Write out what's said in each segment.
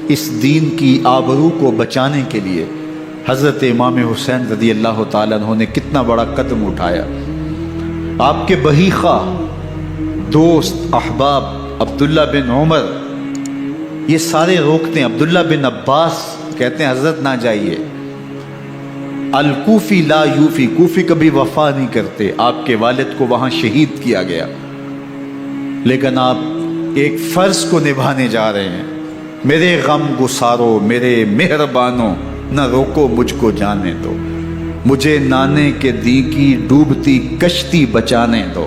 اس دین کی آبرو کو بچانے کے لیے حضرت امام حسین رضی اللہ تعالیٰ عنہ نے کتنا بڑا قدم اٹھایا۔ آپ کے بہی خواہ، دوست، احباب عبداللہ بن عمر یہ سارے روکتے ہیں۔ عبداللہ بن عباس کہتے ہیں حضرت نہ جائیے، الکوفی لا یوفی، کوفی کبھی وفا نہیں کرتے۔ آپ کے والد کو وہاں شہید کیا گیا، لیکن آپ ایک فرض کو نبھانے جا رہے ہیں۔ میرے غم گسارو میرے مہربانوں، نہ روکو مجھ کو جانے دو، مجھے نانے کے دی کی ڈوبتی کشتی بچانے دو۔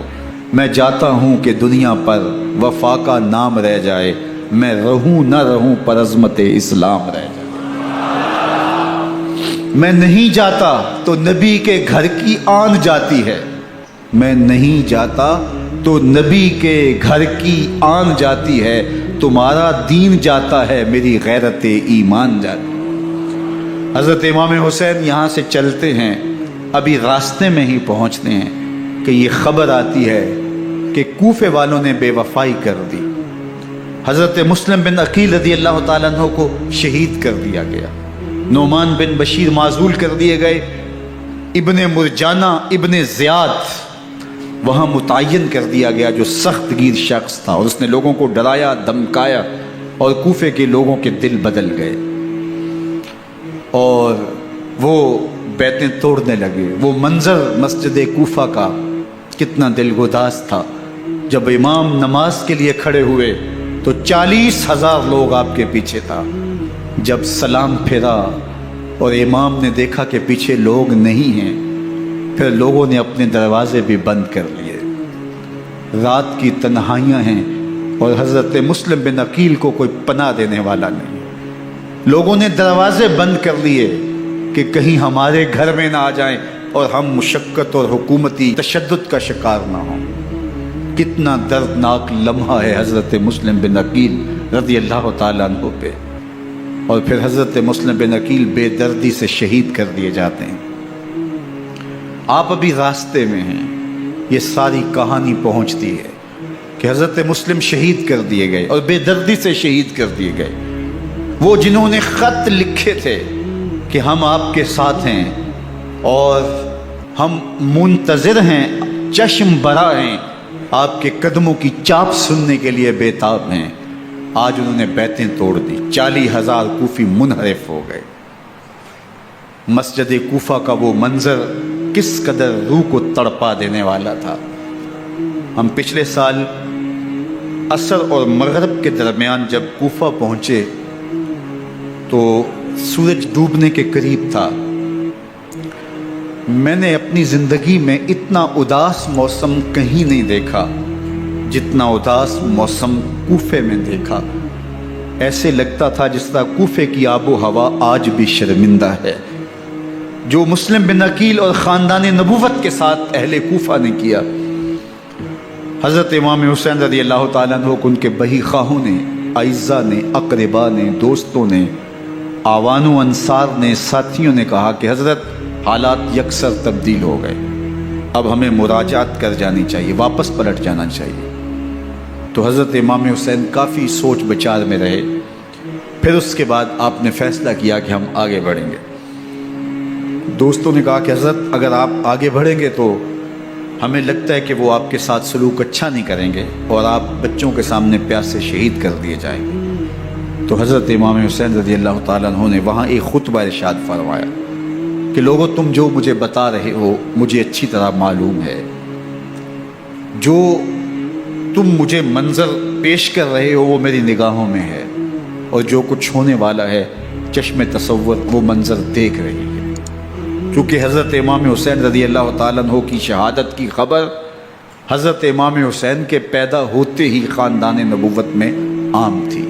میں جاتا ہوں کہ دنیا پر وفا کا نام رہ جائے، میں رہوں نہ رہوں پر عظمت اسلام رہ جائے۔ میں نہیں جاتا تو نبی کے گھر کی آن جاتی ہے، میں نہیں جاتا تو نبی کے گھر کی آن جاتی ہے۔ تمہارا دین جاتا ہے، میری غیرت ایمان جاتی ہے۔ حضرت امام حسین یہاں سے چلتے ہیں، ابھی راستے میں ہی پہنچتے ہیں کہ یہ خبر آتی ہے کہ کوفے والوں نے بے وفائی کر دی۔ حضرت مسلم بن عقیل رضی اللہ تعالیٰ عنہ کو شہید کر دیا گیا، نعمان بن بشیر معزول کر دیے گئے، ابن مرجانہ ابن زیاد وہاں متعین کر دیا گیا جو سخت گیر شخص تھا، اور اس نے لوگوں کو ڈرایا دھمکایا اور کوفے کے لوگوں کے دل بدل گئے اور وہ بیتیں توڑنے لگے۔ وہ منظر مسجد کوفہ کا کتنا دل گداز تھا۔ جب امام نماز کے لیے کھڑے ہوئے تو 40,000 لوگ آپ کے پیچھے تھا۔ جب سلام پھیرا اور امام نے دیکھا کہ پیچھے لوگ نہیں ہیں، پھر لوگوں نے اپنے دروازے بھی بند کر لیے۔ رات کی تنہائیاں ہیں اور حضرت مسلم بن عقیل کو کوئی پناہ دینے والا نہیں۔ لوگوں نے دروازے بند کر لیے کہ کہیں ہمارے گھر میں نہ آ جائیں اور ہم مشقت اور حکومتی تشدد کا شکار نہ ہوں۔ کتنا دردناک لمحہ ہے حضرت مسلم بن عقیل رضی اللہ تعالیٰ عنہ پہ، اور پھر حضرت مسلم بن عقیل بے دردی سے شہید کر دیے جاتے ہیں۔ آپ ابھی راستے میں ہیں، یہ ساری کہانی پہنچتی ہے کہ حضرت مسلم شہید کر دیے گئے اور بے دردی سے شہید کر دیے گئے۔ وہ جنہوں نے خط لکھے تھے کہ ہم آپ کے ساتھ ہیں اور ہم منتظر ہیں، چشم برا ہیں، آپ کے قدموں کی چاپ سننے کے لیے بےتاب ہیں، آج انہوں نے بیتیں توڑ دی۔ 40,000 کوفی منحرف ہو گئے۔ مسجد کوفہ کا وہ منظر کس قدر روح کو تڑپا دینے والا تھا۔ ہم پچھلے سال عصر اور مغرب کے درمیان جب کوفہ پہنچے تو سورج ڈوبنے کے قریب تھا۔ میں نے اپنی زندگی میں اتنا اداس موسم کہیں نہیں دیکھا جتنا اداس موسم کوفے میں دیکھا۔ ایسے لگتا تھا جس طرح کوفے کی آب و ہوا آج بھی شرمندہ ہے۔ جو مسلم بن عقیل اور خاندان نبوت کے ساتھ اہل کوفہ نے کیا، حضرت امام حسین رضی اللہ تعالیٰ عنہ کو ان کے بہی خواہوں نے، اعزاء نے، اقربا نے، دوستوں نے، آوان و انصار نے، ساتھیوں نے کہا کہ حضرت حالات یکسر تبدیل ہو گئے، اب ہمیں مراجعت کر جانی چاہیے، واپس پلٹ جانا چاہیے۔ تو حضرت امام حسین کافی سوچ بچار میں رہے۔ پھر اس کے بعد آپ نے فیصلہ کیا کہ ہم آگے بڑھیں گے۔ دوستوں نے کہا کہ حضرت اگر آپ آگے بڑھیں گے تو ہمیں لگتا ہے کہ وہ آپ کے ساتھ سلوک اچھا نہیں کریں گے اور آپ بچوں کے سامنے پیاس سے شہید کر دیے جائیں گے۔ تو حضرت امام حسین رضی اللہ تعالیٰ عنہ نے وہاں ایک خطبہ ارشاد فرمایا کہ لوگوں تم جو مجھے بتا رہے ہو مجھے اچھی طرح معلوم ہے، جو تم مجھے منظر پیش کر رہے ہو وہ میری نگاہوں میں ہے، اور جو کچھ ہونے والا ہے چشم تصور وہ منظر دیکھ رہی ہے۔ چونکہ حضرت امام حسین رضی اللہ تعالیٰ عنہ کی شہادت کی خبر حضرت امام حسین کے پیدا ہوتے ہی خاندان نبوت میں عام تھی۔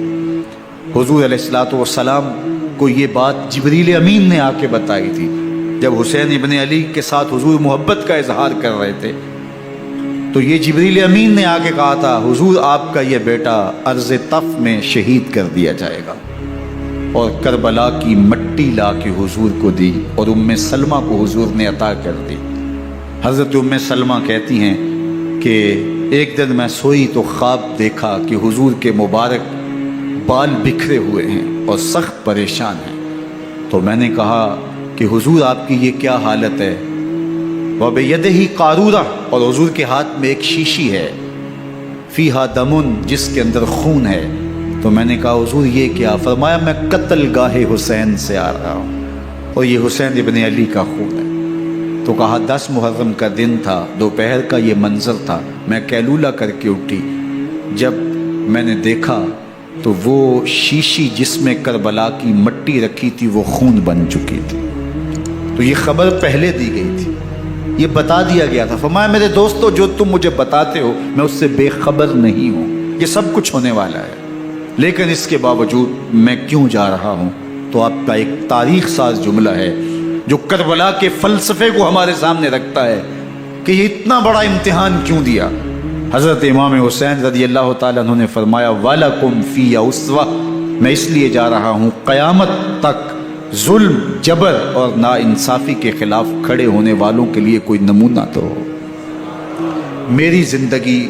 حضور علیہ الصلوۃ والسلام کو یہ بات جبریل امین نے آ کے بتائی تھی جب حسین ابن علی کے ساتھ حضور محبت کا اظہار کر رہے تھے، تو یہ جبریل امین نے آ کے کہا تھا حضور آپ کا یہ بیٹا ارض طف میں شہید کر دیا جائے گا، اور کربلا کی مٹی لا کے حضور کو دی اور ام سلمہ کو حضور نے عطا کر دی۔ حضرت ام سلمہ کہتی ہیں کہ ایک دن میں سوئی تو خواب دیکھا کہ حضور کے مبارک بال بکھرے ہوئے ہیں، اور سخت پریشان ہیں۔ تو میں نے کہا کہ حضور آپ کی یہ کیا حالت ہے؟ وَبِيَدِهِ قَارُورَةٌ، اور حضور کے ہاتھ میں ایک شیشی ہے، فیہا دمن، جس کے اندر خون ہے۔ تو میں نے کہا حضور یہ کیا؟ فرمایا میں قتل گاہ حسین سے آ رہا ہوں اور یہ حسین ابن علی کا خون ہے۔ تو کہا 10 محرم کا دن تھا، دوپہر کا یہ منظر تھا، میں کیلولہ کر کے اٹھی، جب میں نے دیکھا تو وہ شیشی جس میں کربلا کی مٹی رکھی تھی وہ خون بن چکی تھی۔ تو یہ خبر پہلے دی گئی تھی، یہ بتا دیا گیا تھا۔ فرمایا میرے دوستو جو تم مجھے بتاتے ہو میں اس سے بے خبر نہیں ہوں، یہ سب کچھ ہونے والا ہے، لیکن اس کے باوجود میں کیوں جا رہا ہوں؟ تو آپ کا ایک تاریخ ساز جملہ ہے جو کربلا کے فلسفے کو ہمارے سامنے رکھتا ہے کہ یہ اتنا بڑا امتحان کیوں دیا۔ حضرت امام حسین رضی اللہ تعالیٰ عنہ نے فرمایا وَلَكُمْ فِي أُسْوَةٌ، میں اس لیے جا رہا ہوں قیامت تک ظلم، جبر اور ناانصافی کے خلاف کھڑے ہونے والوں کے لیے کوئی نمونہ تو ہو۔ میری زندگی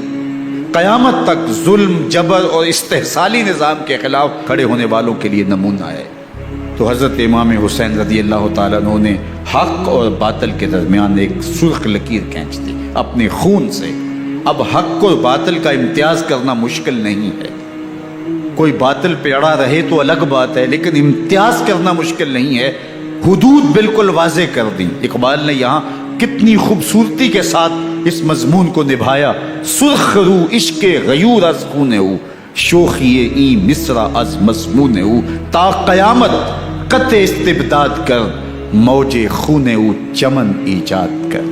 قیامت تک ظلم، جبر اور استحصالی نظام کے خلاف کھڑے ہونے والوں کے لیے نمونہ ہے۔ تو حضرت امام حسین رضی اللہ تعالیٰ عنہ نے حق اور باطل کے درمیان ایک سرخ لکیر کھینچ دی اپنے خون سے۔ اب حق اور باطل کا امتیاز کرنا مشکل نہیں ہے، کوئی باطل پہ اڑا رہے تو الگ بات ہے، لیکن امتیاز کرنا مشکل نہیں ہے۔ حدود بالکل واضح کر دی۔ اقبال نے یہاں کتنی خوبصورتی کے ساتھ اس مضمون کو نبھایا۔ سرخ رو عشق غیور از خون او، شوخی این مصرع از مضمون او، تا قیامت قطع استبداد کر، موج خون او چمن ایجاد کر۔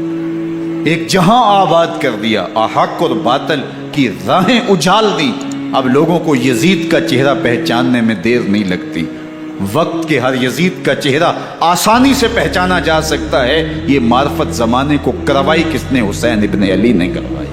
ایک جہاں آباد کر دیا اور حق اور باطل کی راہیں اجال دی۔ اب لوگوں کو یزید کا چہرہ پہچاننے میں دیر نہیں لگتی، وقت کے ہر یزید کا چہرہ آسانی سے پہچانا جا سکتا ہے۔ یہ معرفت زمانے کو کروائی کس نے؟ حسین ابن علی نے کروائی۔